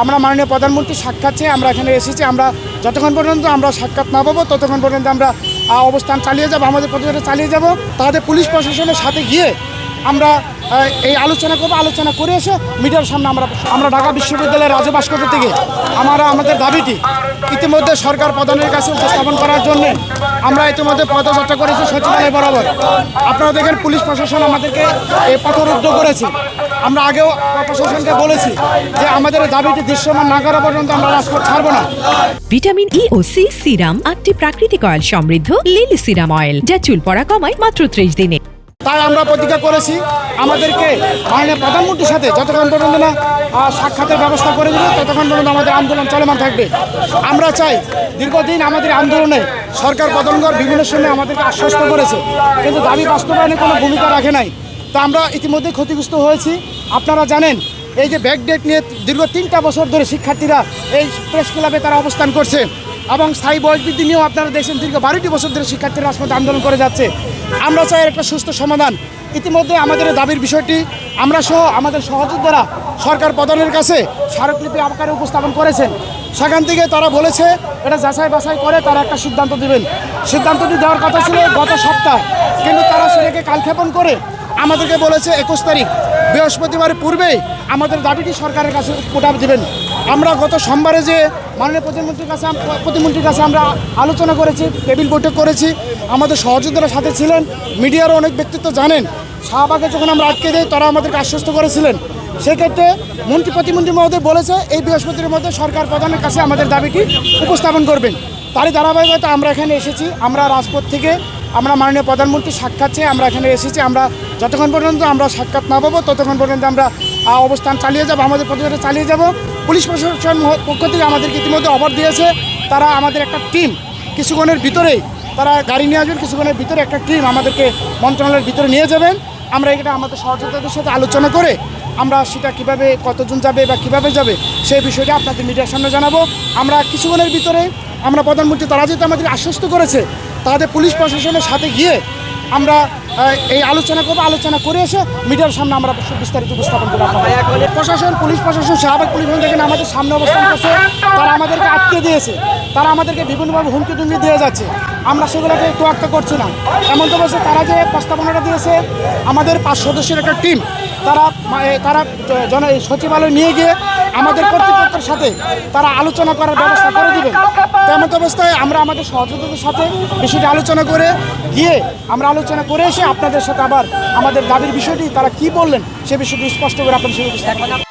আমরা মাননীয় প্রধানমন্ত্রীর সাক্ষাৎ চেয়ে আমরা এখানে এসেছি। আমরা যতক্ষণ পর্যন্ত আমরা সাক্ষাৎ না পাবো ততক্ষণ পর্যন্ত আমরা অবস্থান চালিয়ে যাব, আমাদের প্রতিবাদ চালিয়ে যাব। তাদের পুলিশ প্রশাসনের সাথে গিয়ে আমরা এই আলোচনা করবো। আলোচনা করে এসে মিডিয়ার সামনে আমরা ঢাকা বিশ্ববিদ্যালয়ের রাজু ভাস্কর্য থেকে আমাদের দাবিটি ইতিমধ্যে সরকার প্রধানের কাছে উপস্থাপন করার জন্য আমরা ইতিমধ্যে পদযাত্রা করেছি সচিবালয় বরাবর। আপনারা দেখেন পুলিশ প্রশাসন আমাদেরকে এই পথরুদ্ধ করেছে। আমরা আগেও প্রশাসনকে বলেছি যে আমাদের দাবিটি দৃশ্যমান না করা পর্যন্ত আমরা রাজপথ ছাড়বো না। ভিটামিন ই ও সি সিরাম 8টি প্রাকৃতিক অয়েল সমৃদ্ধ লিলি সিরাম অয়েল, যা চুল পড়া কমায় মাত্র 30 দিনে। তাই আমরা প্রতিজ্ঞা করেছি আমাদেরকে মাননীয় প্রধানমন্ত্রীর সাথে যতক্ষণ পর্যন্ত না সাক্ষাতের ব্যবস্থা করে দেবে ততক্ষণ পর্যন্ত আমাদের আন্দোলন চলমান থাকবে। আমরা চাই, দীর্ঘদিন আমাদের আন্দোলনে সরকার প্রধানগণ বিভিন্ন সময় আমাদেরকে আশ্বস্ত করেছে, কিন্তু দাবি বাস্তবায়নে কোনো ভূমিকা রাখে নাই। তা আমরা ইতিমধ্যে ক্ষতিগ্রস্ত হয়েছি। আপনারা জানেন এই যে ব্যাকডেট নিয়ে দীর্ঘ 3টা বছর ধরে শিক্ষার্থীরা এই প্রেস ক্লাবে তারা অবস্থান করছে এবং স্থায়ী বয়স বৃদ্ধি নিয়েও আপনারা দেখছেন দীর্ঘ 12টি বছর ধরে শিক্ষার্থীরা রাজপথে আন্দোলন করে যাচ্ছে। আমরা চাই একটা সুস্থ সমাধান। ইতিমধ্যে আমাদের দাবির বিষয়টি আমরা সহ আমাদের সহযোদ্ধারা সরকার প্রধানের কাছে স্মারকলিপি আকারে উপস্থাপন করেছেন। সেখান থেকে তারা বলেছে এটা যাচাই বাছাই করে তারা একটা সিদ্ধান্ত দেবেন। সিদ্ধান্তটি দেওয়ার কথা ছিল গত সপ্তাহে, কিন্তু তারা সেটাকে কালক্ষেপণ করে আমাদেরকে বলেছে 21 তারিখ বৃহস্পতিবারের পূর্বেই আমাদের দাবিটি সরকারের কাছে উঠাবে দেবেন। আমরা গত সোমবারে যে মাননীয় প্রতিমন্ত্রীর কাছে আমরা আলোচনা করেছি, টেবিল বৈঠক করেছি, আমাদের সহযোদ্ধারা সাথে ছিলেন, মিডিয়ারও অনেক ব্যক্তিত্ব জানেন। শাহবাগে যখন আমরা আটকে দিই তারা আমাদেরকে আশ্বস্ত করেছিলেন। সেক্ষেত্রে প্রতিমন্ত্রী মহোদয় বলেছে এই বৃহস্পতির মধ্যে সরকার প্রধানের কাছে আমাদের দাবিটি উপস্থাপন করবেন। তারই ধারাবাহিকতা আমরা এখানে এসেছি। আমরা রাজপথ থেকে আমরা মাননীয় প্রধানমন্ত্রীর সাক্ষাৎ চেয়ে আমরা এখানে এসেছি। আমরা যতক্ষণ পর্যন্ত আমরা সাক্ষাৎ না পাবো ততক্ষণ পর্যন্ত আমরা অবস্থান চালিয়ে যাব, আমাদের প্রতিবাদ চালিয়ে যাব। পুলিশ প্রশাসন পক্ষ থেকে আমাদেরকে ইতিমধ্যে অফার দিয়েছে, তারা আমাদের একটা টিম কিছুক্ষণের ভিতরেই তারা গাড়ি নিয়ে আসবেন, কিছুক্ষণের ভিতরে একটা টিম আমাদেরকে মন্ত্রণালয়ের ভিতরে নিয়ে যাবেন। আমরা এটা আমাদের সহযোদ্ধাদের সাথে আলোচনা করে আমরা সেটা কীভাবে কতজন যাবে বা কীভাবে যাবে সেই বিষয়টা আপনাদের মিডিয়ার সামনে জানাবো। আমরা কিছুক্ষণের ভিতরে আমরা প্রধানমন্ত্রী তারা যেহেতু আমাদের আশ্বস্ত করেছে তাদের পুলিশ প্রশাসনের সাথে গিয়ে আমরা এই আলোচনা করবো। আলোচনা করে এসে মিডিয়ার সামনে আমরা বিস্তারিত উপস্থাপন করবো। প্রশাসন পুলিশ প্রশাসন শাহবাগ পুলিশ দেখেন আমাদের সামনে অবস্থান করছে, তারা আমাদেরকে আটকে দিয়েছে, তারা আমাদেরকে বিভিন্নভাবে হুমকি টুমকি দিয়ে যাচ্ছে। আমরা সেগুলোকে তোয়াক্কা করছি না। এমন তো বলছে তারা যে প্রস্তাবনাটা দিয়েছে আমাদের 5 সদস্যের একটা টিম তারা সচিবালয় নিয়ে গিয়ে আমাদের কর্তৃপক্ষের সাথে তারা আলোচনা করার ব্যবস্থা করে দিবেন। তেমন অবস্থায় আমরা আমাদের সহযোগীদের সাথে বিষয়টি আলোচনা করে গিয়ে আমরা আলোচনা করে এসে আপনাদের সাথে আবার আমাদের দাবির বিষয়টি তারা কি বললেন সে বিষয়টি স্পষ্ট করে আপনাদের সাথে